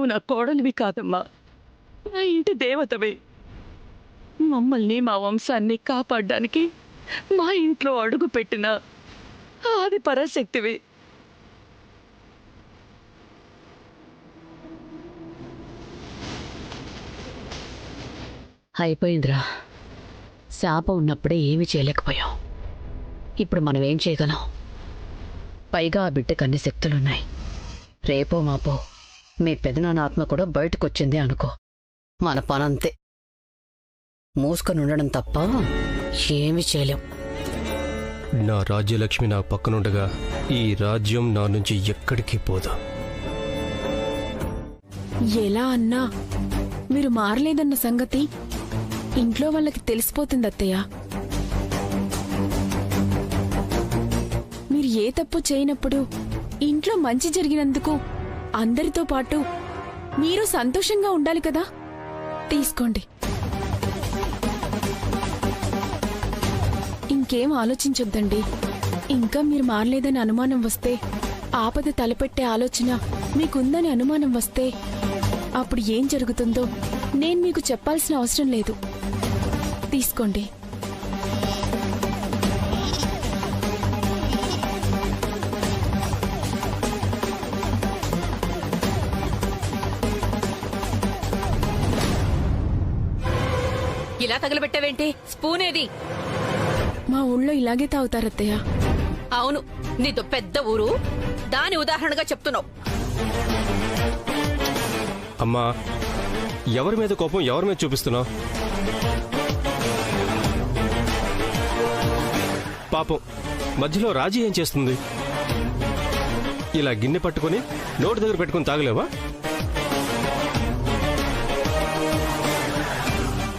నువ్వు నా కోడలివి కాదమ్మా, నా ఇంటి దేవతవే. మమ్మల్ని మా వంశాన్ని కాపాడడానికి మా ఇంట్లో అడుగు పెట్టిన ఆది పరాశక్తివి. అయిపోయిందిరా. శాపం ఉన్నప్పుడే ఏమీ చేయలేకపోయాం. ఇప్పుడు మనం ఏం చేయగలం? పైగా ఆ బిడ్డకు అన్ని శక్తులున్నాయి. రేపో మాపో మీ పెదనాన్న ఆత్మ కూడా బయటకొచ్చింది అనుకో, మన పనంతే. మూసుకొని ఉండడం తప్ప ఏమీ చేయలేం. నా రాజ్యలక్ష్మి నా పక్కనుండగా ఈ రాజ్యం నా నుంచి ఎక్కడికి పోదు. ఎలా అన్నా మీరు మారలేదన్న సంగతి ఇంట్లో వాళ్ళకి తెలిసిపోతుంది అత్తయ్య. మీరు ఏ తప్పు చేయనప్పుడు ఇంట్లో మంచి జరిగినందుకు అందరితో పాటు మీరు సంతోషంగా ఉండాలి కదా. తీసుకోండి. ఇంకేం ఆలోచించొద్దండి. ఇంకా మీరు మారలేదని అనుమానం వస్తే, ఆపద తలపెట్టే ఆలోచన మీకుందని అనుమానం వస్తే అప్పుడు ఏం జరుగుతుందో నేను మీకు చెప్పాల్సిన అవసరం లేదు. తీసుకోండి. ఇలా తగలబెట్టావేంటి? స్పూన్ ఏది? మా ఊళ్ళో ఇలాగే తాగుతారత్తయ్య. అవును, నీతో పెద్ద ఊరు, దాని ఉదాహరణగా చెప్తున్నావు. అమ్మా, ఎవరి మీద కోపం ఎవరి మీద చూపిస్తున్నావు? పాపం మధ్యలో రాజీ ఏం చేస్తుంది? ఇలా గిన్నె పట్టుకొని నోటి దగ్గర పెట్టుకుని తాగలేవా?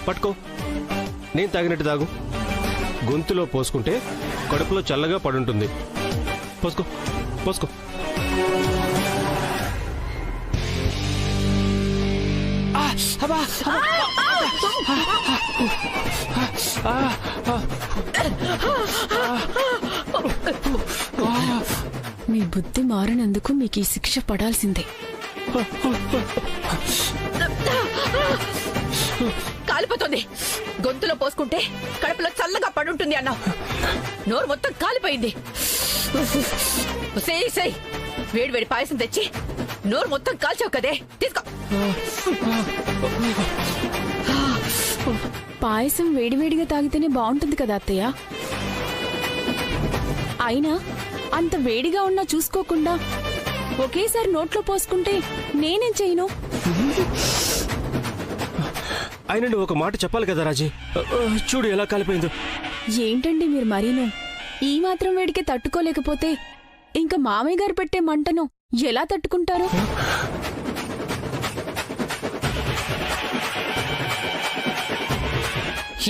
పట్టుకో, నేను తాగినట్టు తాగు. గొంతులో పోసుకుంటే కడుపులో చల్లగా పడుంటుంది. పోసుకో పోసుకో. మీ బుద్ధి మారినందుకు మీకు ఈ శిక్ష పడాల్సిందే. కాలిపోతుంది. గొంతులో పోసుకుంటే కడుపులో చల్లగా పడుంటుంది అన్నావు. నోరు మొత్తం కాలిపోయింది. వేడి వేడి పాయసం తెచ్చి నోరు మొత్తం కాల్చావు కదే, తీసుకో. పాయసం వేడివేడిగా తాగితేనే బాగుంటుంది కదా అత్తయ్య. అయినా అంత వేడిగా ఉన్నా చూసుకోకుండా ఒకేసారి నోట్లో పోసుకుంటే నేనేం చేయను? అయినా నువ్వు ఒక మాట చెప్పాలి కదా రాజీ. చూడు ఎలా కాలిపోయిందో. ఏంటండి మీరు మరీను? ఈ మాత్రం వేడికే తట్టుకోలేకపోతే ఇంకా మామయ్య గారు పెట్టే మంటను ఎలా తట్టుకుంటారు?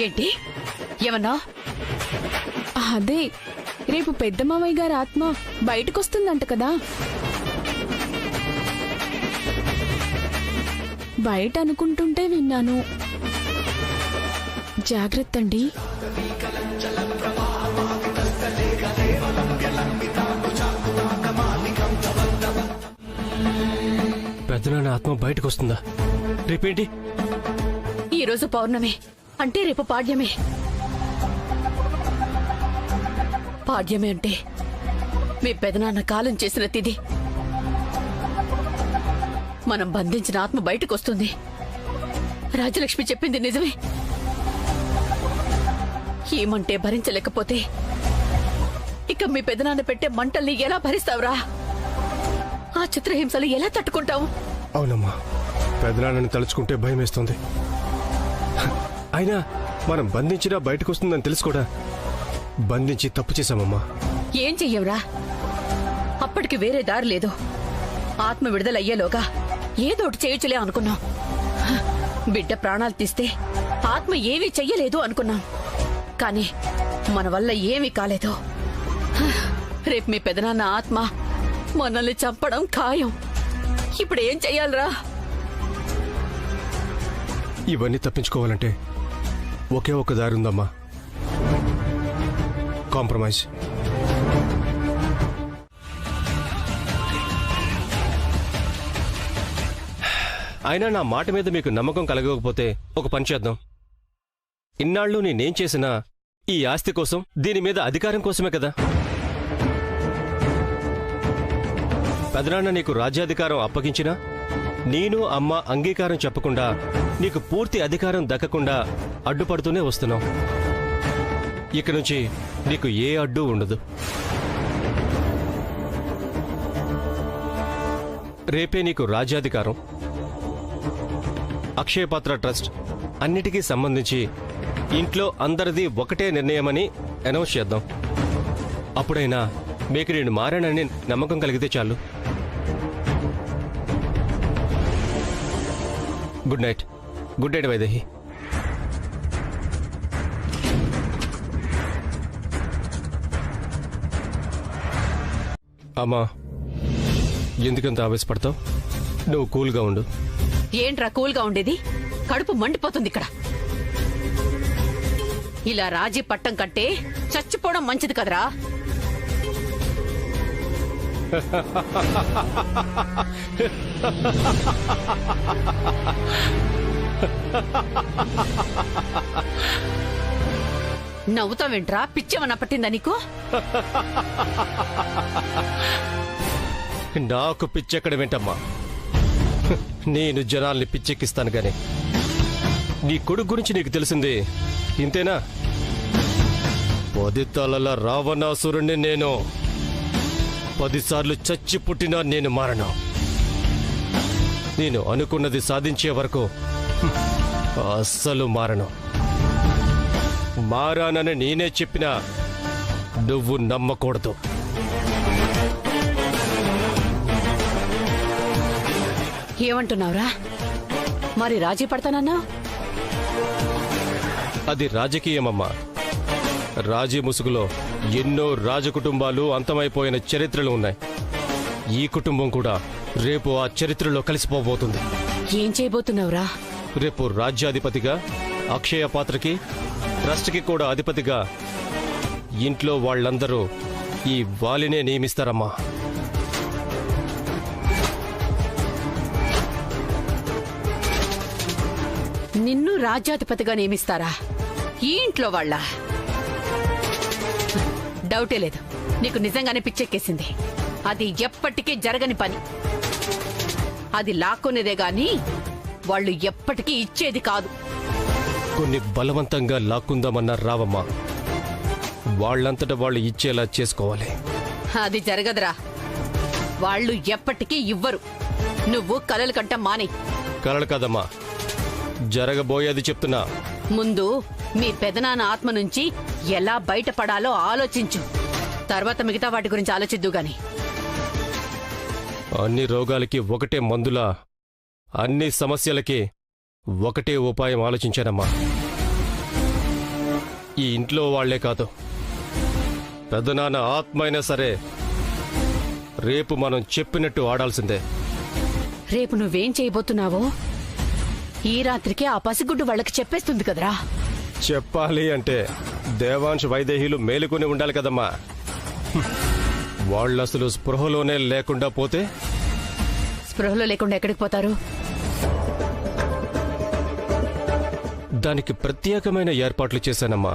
ఏంటి ఏమన్నా? అదే, రేపు పెద్ద మామయ్య గారి ఆత్మ బయటకొస్తుందంట కదా. బయట అనుకుంటుంటే విన్నాను. జాగ్రత్త అండి. పెద్దనాన్న ఆత్మ బయటకు వస్తుందా? రేపేంటి? ఈరోజు పౌర్ణమి అంటే రేపు పాడ్యమే. పాడ్యమే అంటే మీ పెదనాన్న కాలం చేసిన తిది. మనం బంధించిన ఆత్మ బయటకు వస్తుంది. రాజలక్ష్మి చెప్పింది నిజమే. ఏమంటే భరించలేకపోతే ఇక మీ పెదనాన్న పెట్టే మంటల్ని ఎలా భరిస్తావురా? ఆ చిత్రహింసలు ఎలా తట్టుకుంటావు? అవునమ్మా, పెద్దనాన్నని తలుచుకుంటే భయం వేస్తుంది. అయినా మనం బంధించినా బయటకు వస్తుందని తెలుసు కూడా బంధించి తప్పు చేశామమ్మా. ఏం చెయ్యవురా? అప్పటికి వేరే దారి లేదు. ఆత్మ విడుదలయ్యేలోగా ఏదోటి చేయొచ్చులే అనుకున్నాం. బిడ్డ ప్రాణాలు తీస్తే ఆత్మ ఏమీ చెయ్యలేదు అనుకున్నాం. కానీ మన వల్ల ఏమీ కాలేదు. రేపు మీ పెదనాన్న ఆత్మ మనల్ని చంపడం ఖాయం. ఇప్పుడు ఏం చెయ్యాలరా? ఇవన్నీ తప్పించుకోవాలంటే ఒకే ఒక దారి ఉందమ్మా. కాంప్రమైజ్. అయినా నా మాట మీద మీకు నమ్మకం కలగకపోతే ఒక పని చేద్దాం. ఇన్నాళ్ళు నేనేం చేసినా ఈ ఆస్తి కోసం, దీని మీద అధికారం కోసమే కదా. పెదనాన్న నీకు రాజ్యాధికారం అప్పగించినా నేను అమ్మ అంగీకారం చెప్పకుండా నీకు పూర్తి అధికారం దక్కకుండా అడ్డుపడుతూనే వస్తున్నాం. ఇక నుంచి నీకు ఏ అడ్డు ఉండదు. రేపే నీకు రాజ్యాధికారం, అక్షయపాత్ర ట్రస్ట్ అన్నిటికీ సంబంధించి ఇంట్లో అందరిది ఒకటే నిర్ణయమని అనౌన్స్ చేద్దాం. అప్పుడైనా మీకు నేను మారానని నమ్మకం కలిగితే చాలు. Good night. Good night Vaidehi. అమ్మా, ఎందుకంత ఆవేశపడతావు? నువ్వు కూల్గా ఉండు. ఏంట్రా కూల్గా ఉండేది? కడుపు మండిపోతుంది ఇక్కడ. ఇలా రాజీ పట్టం కట్టే చచ్చిపోవడం మంచిది కదరా. నవ్వుతావేంట్రా? పిచ్చేమన్నా పట్టిందా నీకు? నాకు పిచ్చెక్కడ వెంటమ్మా. నేను జనాల్ని పిచ్చెక్కిస్తాను గాని నీ కొడుకు గురించి నీకు తెలిసింది ఇంతేనా? 10 తలల రావణాసురుణ్ణి నేను. 10 సార్లు చచ్చి పుట్టినా నేను మారను. నేను అనుకున్నది సాధించే వరకు అస్సలు మారను. మారానని నేనే చెప్పినా నువ్వు నమ్మకూడదు. ఏమంటున్నావురా? మరి రాజీ పడతానన్నా? అది రాజకీయమమ్మా. రాజీ ముసుగులో ఎన్నో రాజకుటుంబాలు అంతమైపోయిన చరిత్రలు ఉన్నాయి. ఈ కుటుంబం కూడా రేపు ఆ చరిత్రలో కలిసిపోబోతుంది. ఏం చేయబోతున్నావురా? రేపు రాజ్యాధిపతిగా, అక్షయ పాత్రకి, ట్రస్ట్కి కూడా అధిపతిగా ఇంట్లో వాళ్ళందరూ ఈ వాలినే నియమిస్తారమ్మా. నిన్ను రాజ్యాధిపతిగా నియమిస్తారా? ఈ ఇంట్లో వాళ్ళ? డౌటే లేదు, నీకు నిజంగానే పిచ్చెక్కేసింది. అది ఎప్పటికీ జరగని పని. అది లాక్కునేదే గాని వాళ్ళు ఎప్పటికీ ఇచ్చేది కాదు. కొన్ని బలవంతంగా లాక్కుందామన్నా రావమ్మా. వాళ్ళంతటా వాళ్ళు ఇచ్చేలా చేసుకోవాలి. అది జరగదురా. వాళ్ళు ఎప్పటికీ ఇవ్వరు. నువ్వు కలలు కంట మానే. కలలు కాదమ్మా, జరగబోయేది చెప్తున్నా. ముందు మీ పెదనాన్న ఆత్మ నుంచి ఎలా బయటపడాలో ఆలోచించు. తర్వాత మిగతా వాటి గురించి ఆలోచిద్దు గాని. అన్ని రోగాలకి ఒకటే మందులా, అన్ని సమస్యలకి ఒకటే ఉపాయం ఆలోచించానమ్మా. ఈ ఇంట్లో వాళ్లే కాదు, పెదనాన్న ఆత్మ అయినా సరే రేపు మనం చెప్పినట్టు ఆడాల్సిందే. రేపు నువ్వేం చేయబోతున్నావో ఈ రాత్రికి ఆ పసిగుడ్డు వాళ్ళకి చెప్పేస్తుంది కదరా. చెప్పాలి అంటే దేవాంశ్ వైదేహీలు మేలుకొని ఉండాలి కదమ్మా. వాళ్ళసలు స్పృహలోనే లేకుండా పోతే? స్పృహలో లేకుండా ఎక్కడికి పోతారు? దానికి ప్రత్యేకమైన ఏర్పాట్లు చేశానమ్మా.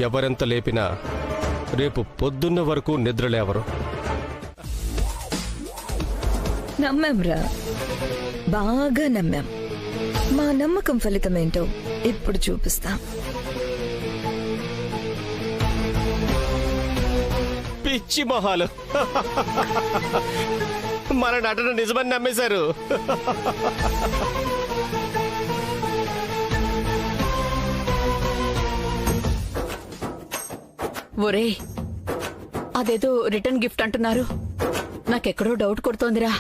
ఎవరెంత లేపినా రేపు పొద్దున్న వరకు నిద్రలేవరు. నమ్మాంరా, బాగా నమ్మాం. మా నమ్మకం ఫలితమేంటో ఇప్పుడు చూపిస్తాం. పిచ్చి మొహాలు, మన నటన నిజమని నమ్మేశారు. ఒరే, అదేదో రిటర్న్ గిఫ్ట్ అంటున్నారు. నాకెక్కడో డౌట్ కొడుతోందిరా.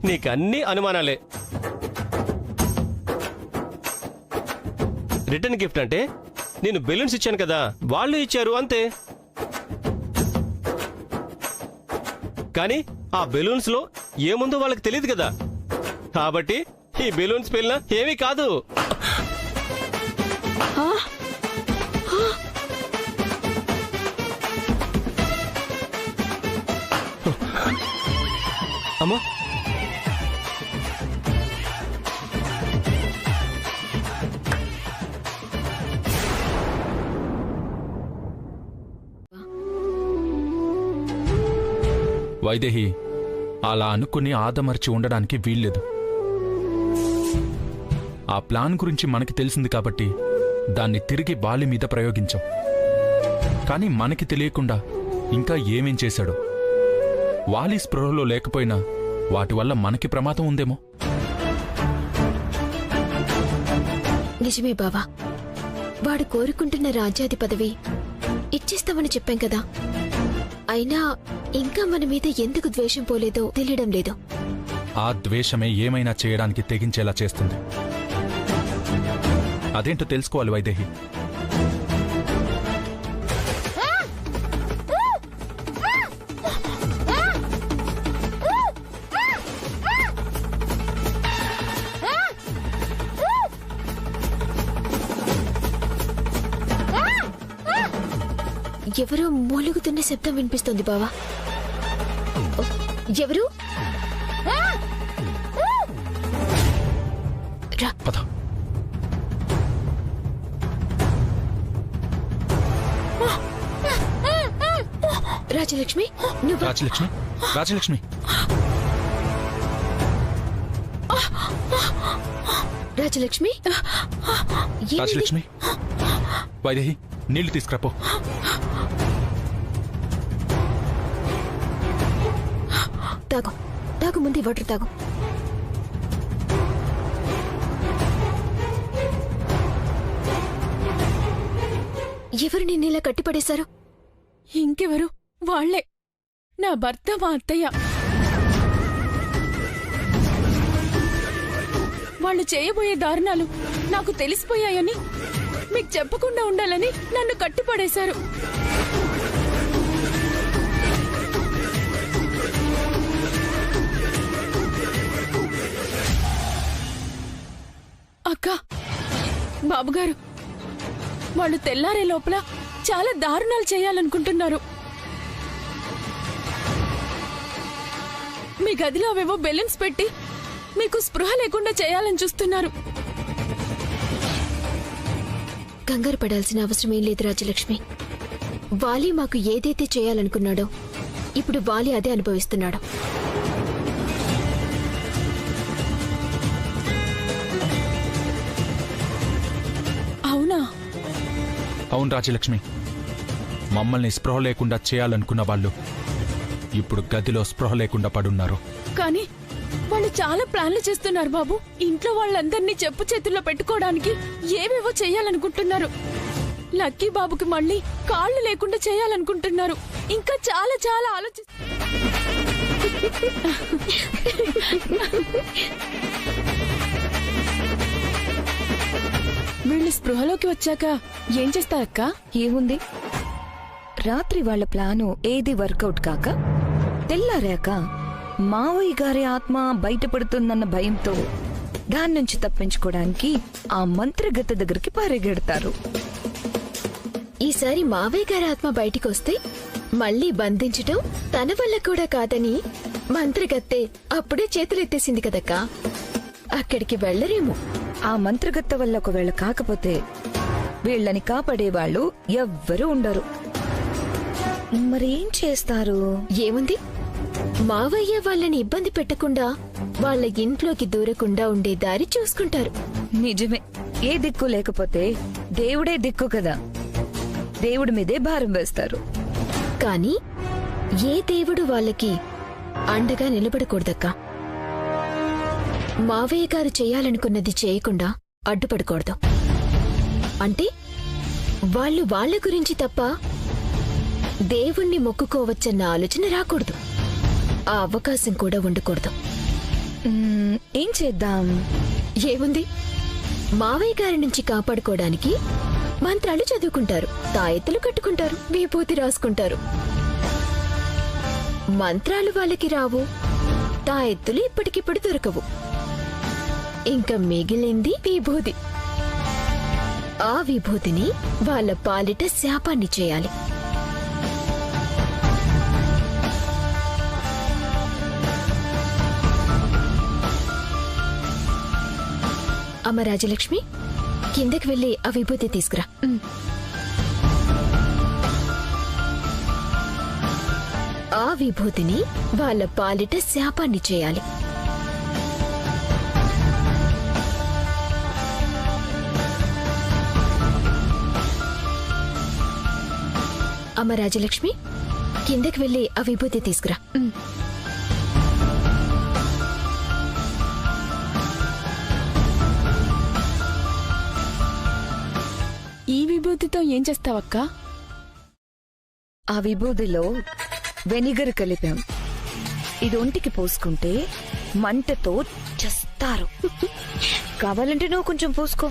నీకన్నీ అనుమానాలే. రిటర్న్ గిఫ్ట్ అంటే నేను బెలూన్స్ ఇచ్చాను కదా, వాళ్ళు ఇచ్చారు అంతే. కానీ ఆ బెలూన్స్ లో ఏముందో వాళ్ళకి తెలియదు కదా, కాబట్టి ఈ బెలూన్స్ పేలినా ఏమీ కాదు. అమ్మా వైదేహి, అలా అనుకుని ఆదమర్చి ఉండడానికి వీల్లేదు. ఆ ప్లాన్ గురించి మనకి తెలిసింది కాబట్టి దాన్ని తిరిగి బాలి మీద ప్రయోగించాం. కానీ మనకి తెలియకుండా ఇంకా ఏమేం చేశాడో. వాలి స్పృహలో లేకపోయినా వాటి వల్ల మనకి ప్రమాదం ఉందేమో. నిజమే బావా, వాడు కోరుకుంటున్న రాజ్యాధి పదవి ఇచ్చేస్తామని చెప్పాం కదా. అయినా ఇంకా మన మీద ఎందుకు ద్వేషం పోలేదో తెలియడం లేదు. ఆ ద్వేషమే ఏమైనా చేయడానికి తెగించేలా చేస్తుంది. అదేంటో తెలుసుకోవాలి వైదేహి. ఎవరో మూలుగుతున్న శబ్దం వినిపిస్తుంది బావా. ఎవరు? రా. పద. రాజలక్ష్మి, నువ్వు రాజలక్ష్మి, రాజలక్ష్మి, రాజలక్ష్మి, రాజలక్ష్మి. వైదేహి, నీళ్లు తీసుకురాపో. తాగు, తాగు, ముందు వాటర్ తాగు. ఎవరు నిన్నిలా కట్టిపడేశారు? ఇంకెవరు? వాళ్లే, నా భర్త, మా అత్తయ్య. వాళ్ళు చేయబోయే దారుణాలు నాకు తెలిసిపోయాయని, మీకు చెప్పకుండా ఉండాలని నన్ను కట్టిపడేశారు. అక్క, బాబుగారు, వాళ్ళు తెల్లారే లోపల చాలా దారుణాలు చేయాలనుకుంటున్నారు. మీ గదిలో అవేవో బెలూన్స్ పెట్టి మీకు స్పృహ లేకుండా చేయాలని చూస్తున్నారు. కంగారు పడాల్సిన అవసరం ఏం లేదు రాజలక్ష్మి. వాలి మాకు ఏదైతే చేయాలనుకున్నాడో ఇప్పుడు వాలి అదే అనుభవిస్తున్నాడు. అవునా? అవును రాజలక్ష్మి, మమ్మల్ని స్పృహ లేకుండా చేయాలనుకున్న వాళ్ళు ఇప్పుడు గదిలో స్పృహ లేకుండా పడున్నారు. కానీ వాళ్ళు చాలా ప్లాన్లు చేస్తున్నారు బాబు. ఇంట్లో వాళ్ళందరినీ చెప్పు చేతుల్లో పెట్టుకోవడానికి ఏవేవో చేయాలనుకుంటున్నారు. లక్కీ బాబుకి మళ్ళీ కాళ్ళు లేకుండా చేయాలనుకుంటున్నారు. ఇంకా చాలా చాలా వీళ్ళు స్పృహలోకి వచ్చాక ఏం చేస్తారక్క? ఏముంది, రాత్రి వాళ్ళ ప్లాను ఏది వర్కౌట్ కాక తెల్లారాక మావయ్య గారి ఆత్మ బయటపడుతుందన్న భయంతో దాని నుంచి తప్పించుకోవడానికి ఆ మంత్రగత్తె దగ్గరికి పరిగెడతారు. ఈసారి మావయ్య గారి ఆత్మ బయటికి వస్తే మళ్ళీ బంధించటం తన వల్ల కూడా కాదని మంత్రగత్తె అప్పుడే చేతులెత్తేసింది కదక్కా. అక్కడికి వెళ్లరేమో. ఆ మంత్రగత్తె వల్ల ఒకవేళ కాకపోతే వీళ్ళని కాపాడేవాళ్ళు ఎవ్వరూ ఉండరు. మరేం చేస్తారు? ఏముంది, మావయ్య వాళ్ళని ఇబ్బంది పెట్టకుండా వాళ్ళ ఇంట్లోకి దూరకుండా ఉండే దారి చూసుకుంటారు. నిజమే, ఏ దిక్కు లేకపోతే దేవుడే దిక్కు కదా, దేవుడి మీదే భారం వేస్తారు. కానీ ఏ దేవుడు వాళ్ళకి అండగా నిలబడకూడదక్కా. మావయ్య గారు చేయాలనుకున్నది చేయకుండా అడ్డుపడకూడదు. అంటే వాళ్ళు వాళ్ళ గురించి తప్ప దేవుణ్ణి మొక్కుకోవచ్చన్న ఆలోచన రాకూడదు. ఆ అవకాశం కూడా ఉండకూడదు. ఏం చేద్దాం? ఏముంది, మావయ్య గారి నుంచి కాపాడుకోవడానికి మంత్రాలు చదువుకుంటారు, తాయెత్తులు కట్టుకుంటారు, విభూతి రాసుకుంటారు. మంత్రాలు వాళ్ళకి రావు, తాయెత్తులు ఇప్పటికిప్పుడు దొరకవు. ఇంకా మిగిలింది విభూతి. ఆ విభూతిని వాళ్ళ పాలిట శాపాన్ని చేయాలి. అమ్మ రాజలక్ష్మి, కిందకి వెళ్ళి ఆ విభూతి తీసుకురా. ఆ విభూతిని వాళ్ళ పాలిట శాపాన్ని చేయాలి. అమ్మ రాజలక్ష్మి, కిందకి వెళ్ళి ఆ విభూతి తీసుకురా. ఈ విభూతితో ఏం చేస్తావక్క? ఆ విభూదిలో వెనిగర్ కలిపాం. ఇది ఒంటికి పోసుకుంటే మంటతో చస్తారు. కావాలంటే నువ్వు కొంచెం పోసుకో.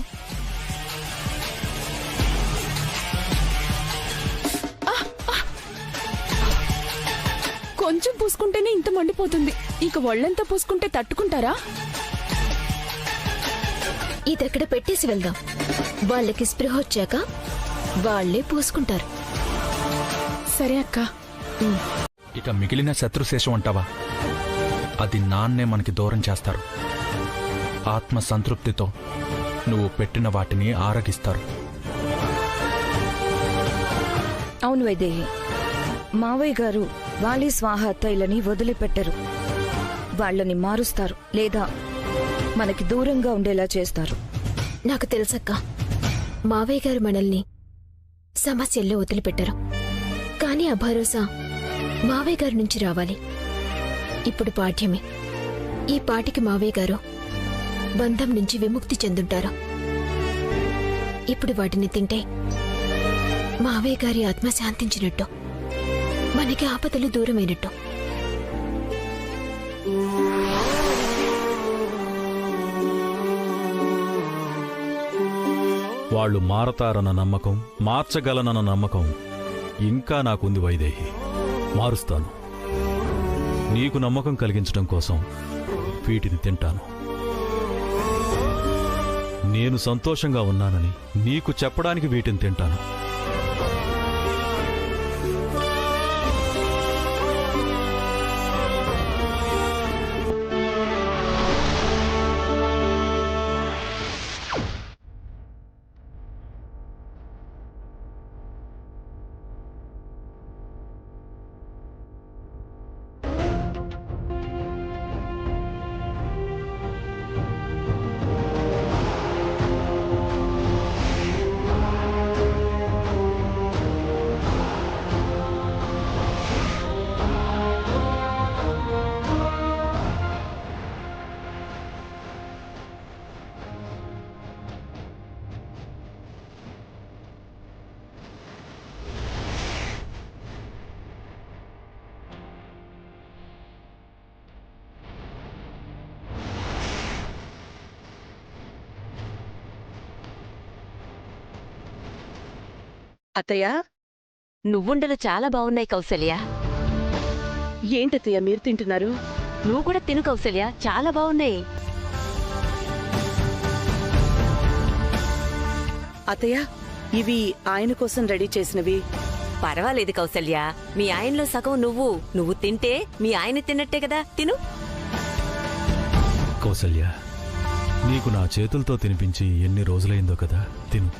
కొంచెం పూసుకుంటేనే ఇంత మండిపోతుంది, ఇక ఒళ్ళంతా పూసుకుంటే తట్టుకుంటారా? ఇదక్కడ పెట్టేసి వెళ్దాం. వాళ్ళకి స్పృహ వచ్చాక వాళ్లే పూసుకుంటారు. సరే అక్క. ఇక మిగిలిన శత్రుశేషం అంటావా? అది నాన్నే మనకి దూరం చేస్తారు. ఆత్మ సంతృప్తితో నువ్వు పెట్టిన వాటిని ఆరగిస్తారు. అవును వైదేహి, మావయ్య గారు వాలి స్వాహ తైలని వదిలిపెట్టరు. వాళ్ళని మారుస్తారు లేదా మనకి దూరంగా ఉండేలా చేస్తారు. నాకు తెలుసక్క, మావయ్య గారు మనల్ని సమస్యల్లో వదిలిపెట్టరు. కానీ ఆ భరోసా మావయ్య గారి నుంచి రావాలి. ఇప్పుడు పాఠ్యమే. ఈ పాటికి మావయ్య గారు బంధం నుంచి విముక్తి చెందుంటారు. ఇప్పుడు వాటిని తింటే మావయ్య గారి ఆత్మ శాంతించినట్టు, మనకి ఆపదలు దూరమైనట్టు. వాళ్ళు మారతారన్న నమ్మకం, మార్చగలనన్న నమ్మకం ఇంకా నాకుంది వైదేహి. మారుస్తాను. నీకు నమ్మకం కలిగించడం కోసం వీటిని తింటాను. నేను సంతోషంగా ఉన్నానని నీకు చెప్పడానికి వీటిని తింటాను. అత్తయ్య, నువ్వుండలు చాలా బాగున్నాయి కౌసల్య. ఏంటత్తయ్య మీరు తింటున్నారు? నువ్వు కూడా తిను కౌసల్య, చాలా బాగున్నాయి. అత్తయ్య, ఇవి ఆయన కోసం రెడీ చేసినవి. పర్వాలేదు కౌసల్య, మీ ఆయనలో సగం నువ్వు తింటే మీ ఆయన తిన్నట్టే కదా. తిను. కౌసల్య, నీకు నా చేతులతో తినిపించి ఎన్ని రోజులైందో కదా. తిను.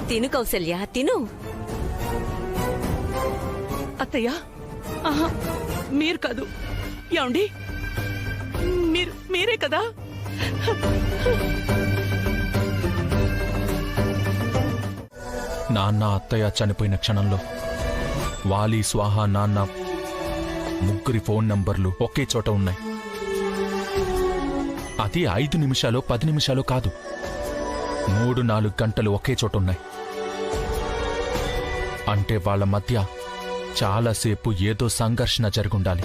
తిను కౌసల్య, తిను. అత్తయ్య, ఆహా, మీరు కాదు. ఏమండి, మీరే కదా. నాన్న అత్తయ్య చనిపోయిన క్షణంలో వాలి స్వాహ నాన్న ముగ్గురి ఫోన్ నంబర్లు ఒకే చోట ఉన్నాయి. అది 5 నిమిషాలు 10 నిమిషాలు కాదు, 3-4 గంటలు ఒకే చోట ఉన్నాయి. అంటే వాళ్ళ మధ్య చాలాసేపు ఏదో సంఘర్షణ జరుగుండాలి.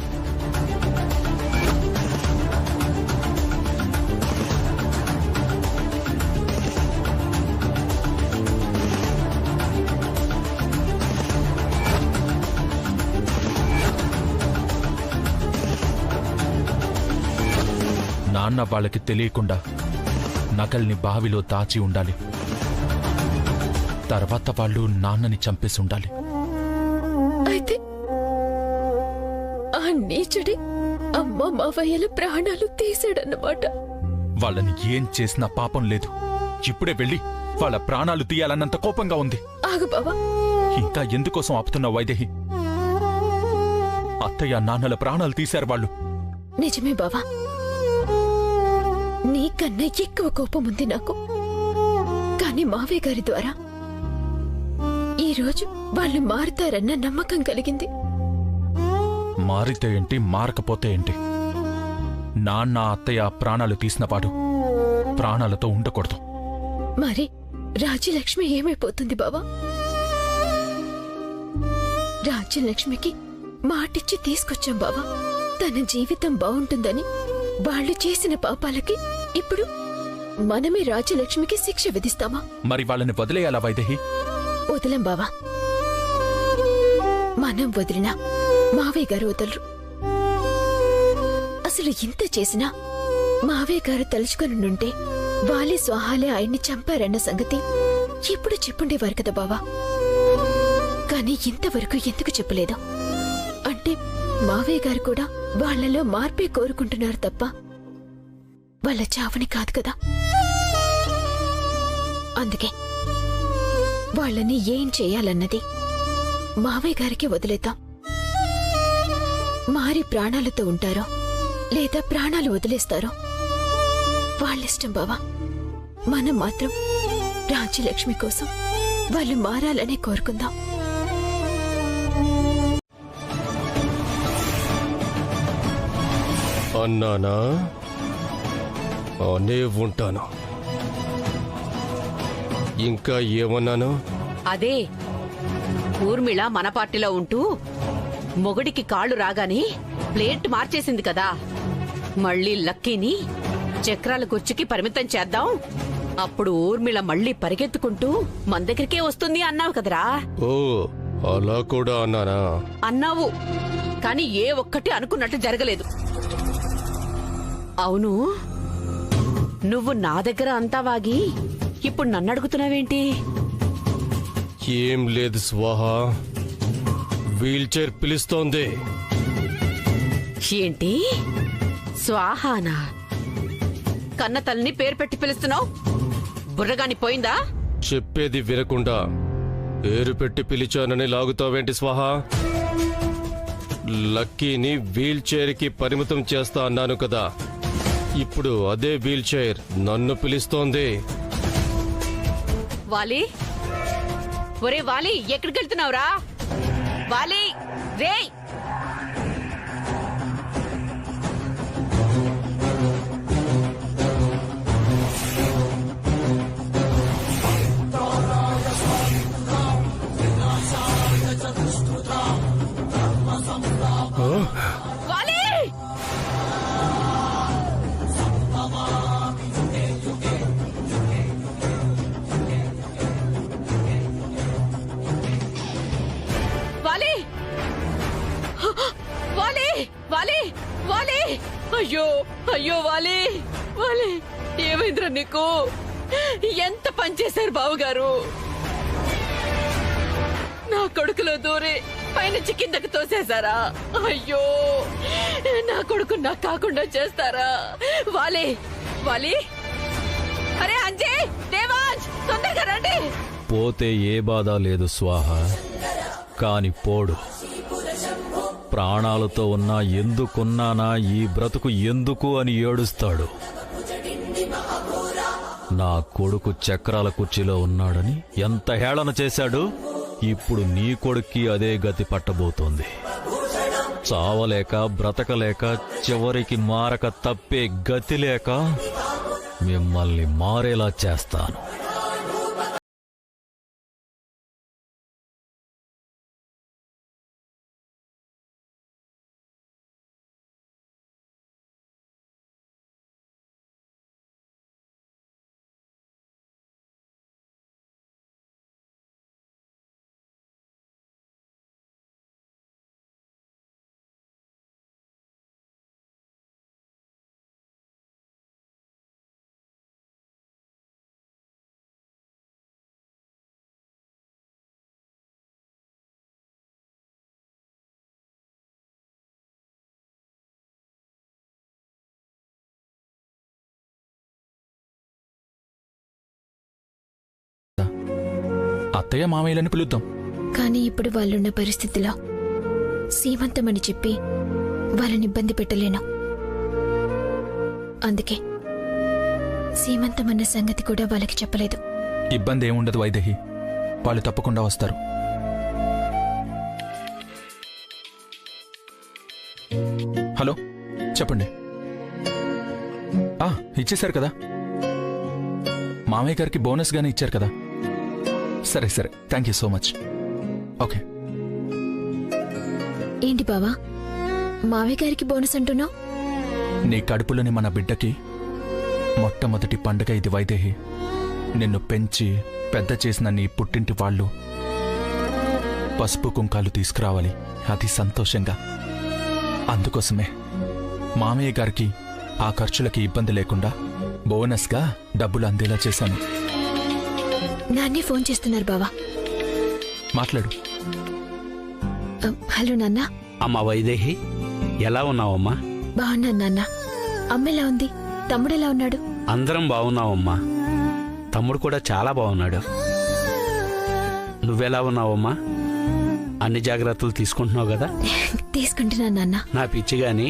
నాన్న వాళ్ళకి తెలియకుండా నగల్ని బావిలో దాచి ఉండాలి. తర్వాత వాళ్ళు నాన్నని చంపేసి ఉండాలి. అయితే ఆ నీచుడి అమ్మ మావయ్యల ప్రాణాలు తీసాడన్నమాట. వాళ్ళని ఏం చేసినా పాపం లేదు. ఇప్పుడే వెళ్ళి వాళ్ళ ప్రాణాలు తీయాలన్నంత కోపంగా ఉంది. ఆగు బావా. ఇంకా ఎందుకోసం ఆపుతున్నావు వైదేహి? అత్తయ్య నాన్నల ప్రాణాలు తీశారు వాళ్ళు. నిజమే బావా, నీకన్నా ఎక్కువ కోపం ఉంది నాకు. కానీ మావయ్య గారి ద్వారా ఈరోజు వాళ్ళు మారుతారన్న నమ్మకం కలిగింది. మారితే ఏంటి, మారకపోతే ఏంటి? నాన్న అత్తయ్య ప్రాణాలు తీసినవాడు ప్రాణాలతో ఉండకూడదు. మరి రాజ్యలక్ష్మి ఏమైపోతుంది బావా? రాజ్యలక్ష్మికి మాటిచ్చి తీసుకొచ్చాం బావా. తన జీవితం బావుంటుందని వాళ్ళు చేసిన పాపాలకి ఇప్పుడు మనమే రాజ్యలక్ష్మికి శిక్ష విధిస్తామా? మరి వాళ్ళని వదిలేయాలా వైదేహి? వదలం బావా. మనం వదిలినా మావయ్య గారు వదలరు. అసలు ఇంత చేసినా మావయ్య గారు తలుచుకునుంటే వాలి స్వాహాలే ఆయన్ని చంపారన్న సంగతి ఎప్పుడు చెప్పుండేవారు కదా బావా. కానీ ఇంతవరకు ఎందుకు చెప్పలేదు? అంటే మావయ్య గారు కూడా వాళ్లలో మార్పే కోరుకుంటున్నారు తప్ప వాళ్ళ చావని కాదు కదా. అందుకే వాళ్ళని ఏం చేయాలన్నది మావయ్య గారికి వదిలేద్దాం. మారి ప్రాణాలతో ఉంటారో లేదా ప్రాణాలు వదిలేస్తారో వాళ్ళిష్టం బావా. మనం మాత్రం రాజ్యలక్ష్మి కోసం వాళ్ళు మారాలనే కోరుకుందాం. అన్నానా? అనే ఉంటాను. ఇంకా ఏమన్నాను? అదే ఊర్మిళ మన పార్టీలో ఉంటూ మొగుడికి కాళ్ళు రాగానే ప్లేట్ మార్చేసింది కదా. మళ్ళీ లక్కీని చక్రాల కుర్చీకి పరిమితం చేద్దాం, అప్పుడు ఊర్మిళ మళ్ళీ పరిగెత్తుకుంటూ మన దగ్గరికే వస్తుంది అన్నావు కదరా. ఓ, అలా కూడా అన్నానా? అన్నావు, కానీ ఏ ఒక్కటి అనుకున్నట్టు జరగలేదు. అవును, నువ్వు నా దగ్గర అంతా వాగి ఇప్పుడు నన్ను అడుగుతున్నావేంటి? ఏం లేదు స్వాహా, వీల్ చైర్ పిలుస్తోంది. ఏంటి స్వాహానా? కన్న తల్లిని పేరు పెట్టి పిలుస్తున్నావు? బుర్రగాని పోయిందా? చెప్పేది వినకుండా పేరు పెట్టి పిలిచానని లాగుతావేంటి స్వాహా? లక్కీని వీల్ చైర్ కి పరిమితం చేస్తా అన్నాను కదా. ఇప్పుడు అదే వీల్ చైర్ నన్ను పిలుస్తోంది. వాలి, ఒరే వాలి, ఎక్కడికి వెళ్తున్నావురా? వాలి రేయ్! వాలి! వాలి! వాలి! వాలి! వాలి! అయ్యో అయ్యో వాలి! వాలి! ఏమైందిరా నీకు? ఎంత పనిచేశారు బావగారు? నా కొడుకులో దూరి పైనుంచి కిందకు తోసేశారా? అయ్యో, నా కొడుకు నాకు కాకుండా చేస్తారా? వాలి! వాలి! అరే అంజయ్, దేవాజ్, తొందరగా రండి. పోతే ఏ బాధ లేదు స్వాహ, కాని పోడు. ప్రాణాలతో ఉన్నా ఎందుకున్నానా ఈ బ్రతుకు ఎందుకు అని ఏడుస్తాడు. నా కొడుకు చక్రాల కుర్చీలో ఉన్నాడని ఎంత హేళన చేశాడు. ఇప్పుడు నీ కొడుక్కి అదే గతి పట్టబోతోంది. చావలేక బ్రతకలేక చివరికి మారక తప్పే గతి లేక మిమ్మల్ని మారేలా చేస్తాను. అత్తయ్య మామయ్యలని పిలుద్దాం. కానీ ఇప్పుడు వాళ్ళున్న పరిస్థితిలో సీమంతమని చెప్పి వాళ్ళని ఇబ్బంది పెట్టలేను. అందుకే సీమంతమన్న సంగతి కూడా వాళ్ళకి చెప్పలేదు. ఇబ్బంది ఏముండదు వైదేహి, వాళ్ళు తప్పకుండా వస్తారు. హలో, చెప్పండి. ఇచ్చేశారు కదా, మామయ్య గారికి బోనస్ గానే ఇచ్చారు కదా. సరే సరే, thank you so much. Okay. ఏంటి బావా, మావయ్య గారికి బోనస్ అంటున్నావు? నీ కడుపులోని మన బిడ్డకి మొట్టమొదటి పండుగ ఇది వైదేహి. నిన్ను పెంచి పెద్ద చేసిన నీ పుట్టింటి వాళ్ళు పసుపు కుంకాలు తీసుకురావాలి, అది సంతోషంగా. అందుకోసమే మామయ్య గారికి ఆ ఖర్చులకి ఇబ్బంది లేకుండా బోనస్గా డబ్బులు అందేలా చేశాను. నాన్నే ఫోన్ చేస్తున్నారు బావా. మాట్లాడు. హలో నాన్న. అమ్మా వైదేహి, ఎలా ఉన్నావమ్మా? బాగున్నాను నాన్న. అమ్మ ఎలా ఉంది? తమ్ముడు ఎలా ఉన్నాడు? అందరం బాగున్నావమ్మా. తమ్ముడు కూడా చాలా బాగున్నాడు. నువ్వెలా ఉన్నావమ్మా? అన్ని జాగ్రత్తలు తీసుకుంటున్నావు కదా? తీసుకుంటున్నాను నాన్న. నా పిచ్చి గాని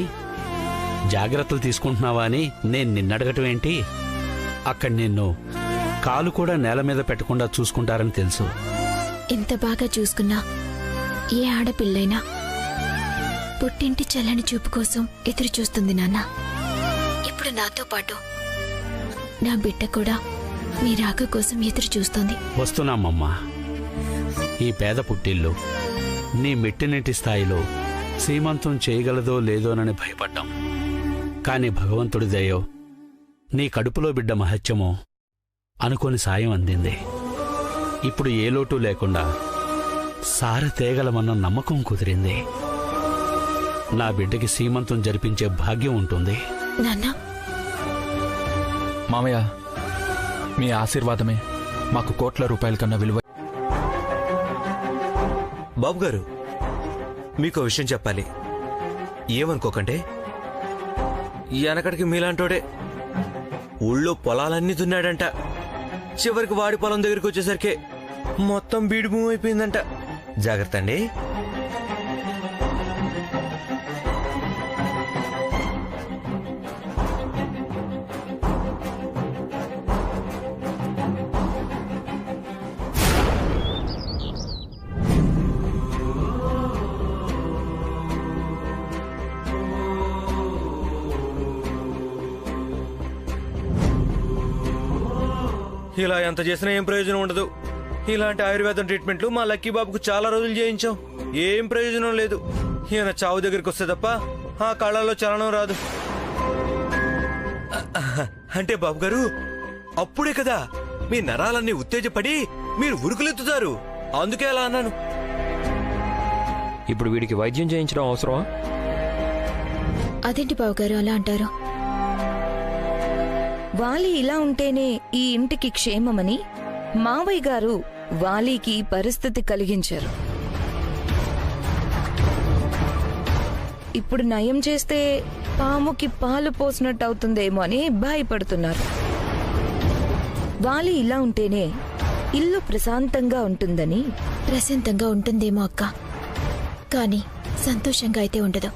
జాగ్రత్తలు తీసుకుంటున్నావా అని నేను నిన్నడగటం ఏంటి? అక్కడ నిన్ను కాలు కూడా నేల మీద పెట్టకుండా చూసుకుంటారని తెలుసు. ఎంత బాగా చూసుకున్నా ఏ ఆడపిల్లైనా పుట్టింటి చల్లని చూపు కోసం ఎదురు చూస్తుంది నాన్న. ఇప్పుడు నాతో పాటు నా బిడ్డ కూడా మీ రాక కోసం ఎదురు చూస్తుంది. వస్తున్నామమ్మా. ఈ పేద పుట్టిల్లు నీ మెట్టినిటి స్థాయిలో సీమంతం చేయగలదో లేదోనని భయపడ్డాం. కాని భగవంతుడి దయో, నీ కడుపులో బిడ్డ మహత్యమో అనుకోని సాయం అందింది. ఇప్పుడు ఏ లోటు లేకుండా సారి తేగలమన్న నమ్మకం కుదిరింది. నా బిడ్డకి సీమంతం జరిపించే భాగ్యం ఉంటుంది. మామయ్య, మీ ఆశీర్వాదమే మాకు కోట్ల రూపాయల కన్నా విలువ. బాబు గారు, మీకు విషయం చెప్పాలి, ఏమనుకోకండి. వెనకడికి మీలాంటోడే ఊళ్ళో పొలాలన్నీ దున్నాడంట. చివరికి వాడి పొలం దగ్గరికి వచ్చేసరికి మొత్తం బీడు భూమి అయిపోయిందంట. జాగ్రత్త అండి. ఇలా ఎంత చేసినా ఏం ప్రయోజనం ఉండదు. ఇలాంటి ఆయుర్వేదం ట్రీట్మెంట్లు మా లక్కీ బాబుకు చాలా రోజులు చేయించాం, ఏం ప్రయోజనం లేదు. ఈయన చావు దగ్గరికి వస్తే తప్ప ఆ కళ్ళల్లో చలనం రాదు. అంటే బాబు గారు, అప్పుడే కదా మీ నరాలన్నీ ఉత్తేజపడి మీరు ఉరుకులెత్తుతారు. అందుకే అలా అన్నాను. ఇప్పుడు వీడికి వైద్యం చేయించడం అవసరమా? అదేంటి బావగారు అలా అంటారు? వాలి ఇలా ఉంటేనే ఈ ఇంటికి క్షేమమని మావయ్య గారు వాలీకి పరిస్థితి కలిగించారు. ఇప్పుడు నయం చేస్తే పాముకి పాలు పోసినట్టు అవుతుందేమో అని భయపడుతున్నారు. వాలి ఇలా ఉంటేనే ఇల్లు ప్రశాంతంగా ఉంటుందని. ప్రశాంతంగా ఉంటుందేమో అక్క, కానీ సంతోషంగా అయితే ఉండదు.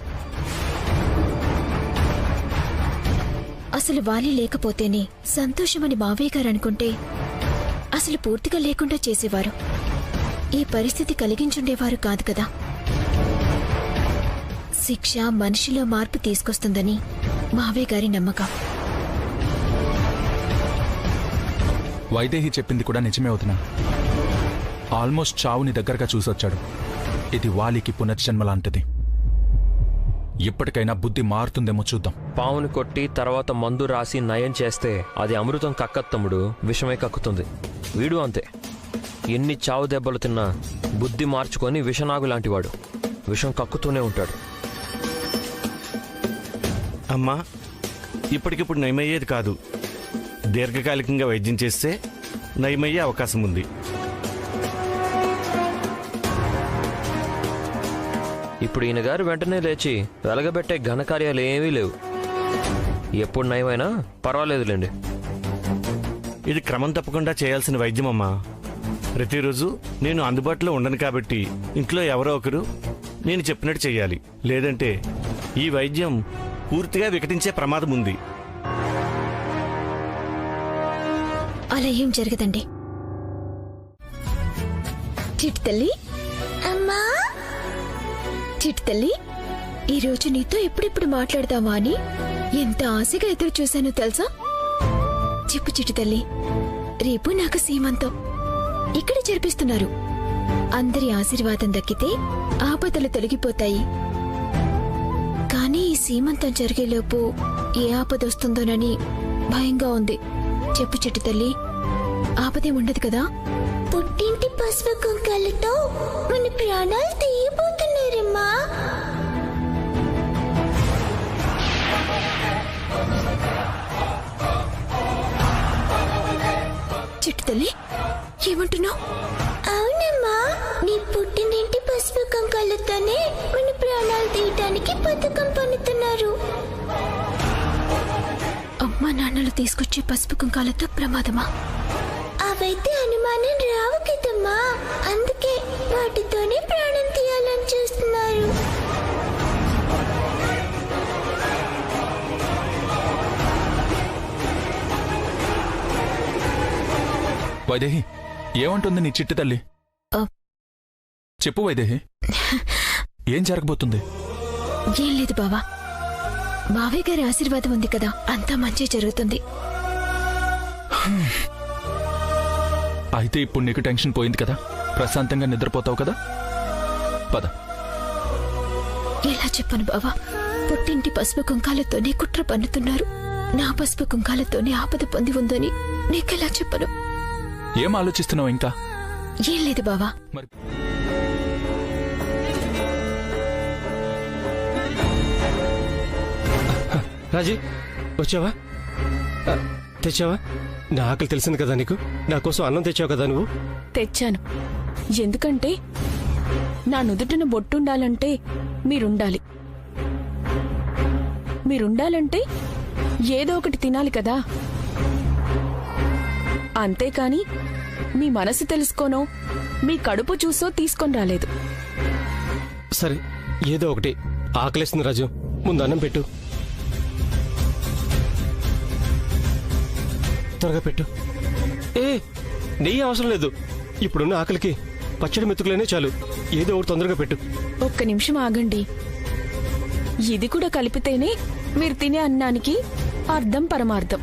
అసలు వాలి లేకపోతేనే సంతోషమని మావయ్య గారు అనుకుంటే అసలు పూర్తిగా లేకుండా చేసేవారు. ఈ పరిస్థితి కలిగించుండేవారు కాదు కదా. శిక్ష మనిషిలో మార్పు తీసుకొస్తుందని మావయ్య గారి నమ్మకం. వైదేహి చెప్పింది కూడా నిజమే అవుతున్నా. ఆల్మోస్ట్ చావుని దగ్గరగా చూసొచ్చాడు. ఇది వాలికి పునర్జన్మ లాంటిది. ఇప్పటికైనా బుద్ధి మారుతుందేమో చూద్దాం. పావుని కొట్టి తర్వాత మందు రాసి నయం చేస్తే అది అమృతం కక్కత్తమ్ముడు, విషమే కక్కుతుంది. వీడు అంతే, ఎన్ని చావు దెబ్బలు తిన్నా బుద్ధి మార్చుకొని విషనాగు లాంటివాడు, విషం కక్కుతూనే ఉంటాడు. అమ్మా, ఇప్పటికిప్పుడు నయమయ్యేది కాదు. దీర్ఘకాలికంగా వైద్యం చేస్తే నయమయ్యే అవకాశం ఉంది. ఇప్పుడు ఈయన గారు వెంటనే లేచి వెలగబెట్టే ఘనకార్యాలు ఏమీ లేవు. ఎప్పుడు నయమైనా పర్వాలేదులేండి. ఇది క్రమం తప్పకుండా చేయాల్సిన వైద్యం అమ్మా. ప్రతిరోజు నేను అందుబాటులో ఉండను కాబట్టి ఇంట్లో ఎవరో ఒకరు నేను చెప్పినట్టు చెయ్యాలి. లేదంటే ఈ వైద్యం పూర్తిగా వికటించే ప్రమాదం ఉంది. అలా ఏం జరగదండి. చిట్టి తల్లి, అమ్మా చిట్టి తల్లి, ఈరోజు నీతో ఎప్పుడెప్పుడు మాట్లాడదామా అని ఎంత ఆశగా ఎదురు చూశానో తెలుసా? చెప్పు చిట్టి తల్లి, రేపు నాకు సీమంతం ఇక్కడ జరిపిస్తున్నారు. అందరి ఆశీర్వాదం దక్కితే ఆపదలు తొలగిపోతాయి. కానీ ఈ సీమంతం జరిగేలోపు ఏ ఆపదొస్తుందోనని భయంగా ఉంది. చెప్పు చిట్టి తల్లి, ఆపదే ఉండదు కదా? పుట్టింటి పసుపు కుంకాలతో మన ప్రాణాలు తీయబోతున్నారమ్మా. చిట్టి తల్లి, ఏమంటున్నావు? అవునమ్మా, నీ పుట్టినింటి పసుపు కుంకాలతోనే మన ప్రాణాలు తీయటానికి పథకం పన్నుతున్నారు. అమ్మా నాన్నలు తీసుకొచ్చే పసుపు కుంకాలతో ప్రమాదమా? అవైతే అనుమానం రావు కదమ్మా, అందుకే వాటితోనే ప్రాణం తీయాలని చూస్తున్నారు. వైదేహి, ఏమంటుంది నీ చిట్టి తల్లి? చెప్పు వైదేహి, ఏం జరగబోతుంది? ఏం లేదు బావా, మావయ్య గారి ఆశీర్వాదం ఉంది కదా, అంతా మంచి జరుగుతుంది. అయితే ఇప్పుడు నీకు టెన్షన్ పోయింది కదా, ప్రశాంతంగా నిద్రపోతావు కదా? పద. ఎలా చెప్పను బావా, పుట్టింటి పసుపు కుంకాలతోనే కుట్ర పన్నుతున్నారు. నా పసుపు కుంకాలతోనే ఆపద పొంది ఉందని నీకెలా చెప్పను? ఏం ఆలోచిస్తున్నావు ఇంకా? ఏం లేదు బావా. మరి రాజీ, వచ్చావా? తెచ్చావా? నా ఆకలి తెలిసింది కదా నీకు. నా కోసం అన్నం తెచ్చావు కదా నువ్వు. తెచ్చాను. ఎందుకంటే నా నుదుటిన బొట్టుండాలంటే మీరుండాలి. మీరుండాలంటే ఏదో ఒకటి తినాలి కదా. అంతేకాని మీ మనసు తెలుసుకోనో మీ కడుపు చూసో తీసుకొని రాలేదు. సరే, ఏదో ఒకటి. ఆకలిస్తుంది రాజు, ముందు అన్నం పెట్టు. త్వరగా పెట్టు. నెయ్యి అవసరం లేదు. ఇప్పుడున్న ఆకలికి పచ్చడి మెతుకులేనే చాలు. ఏదో ఒకటి తొందరగా పెట్టు. ఒక్క నిమిషం ఆగండి. ఇది కూడా కలిపితేనే మీరు తినే అన్నానికి అర్థం పరమార్థం.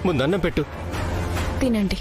ముందు అన్నం పెట్టు. తినండి.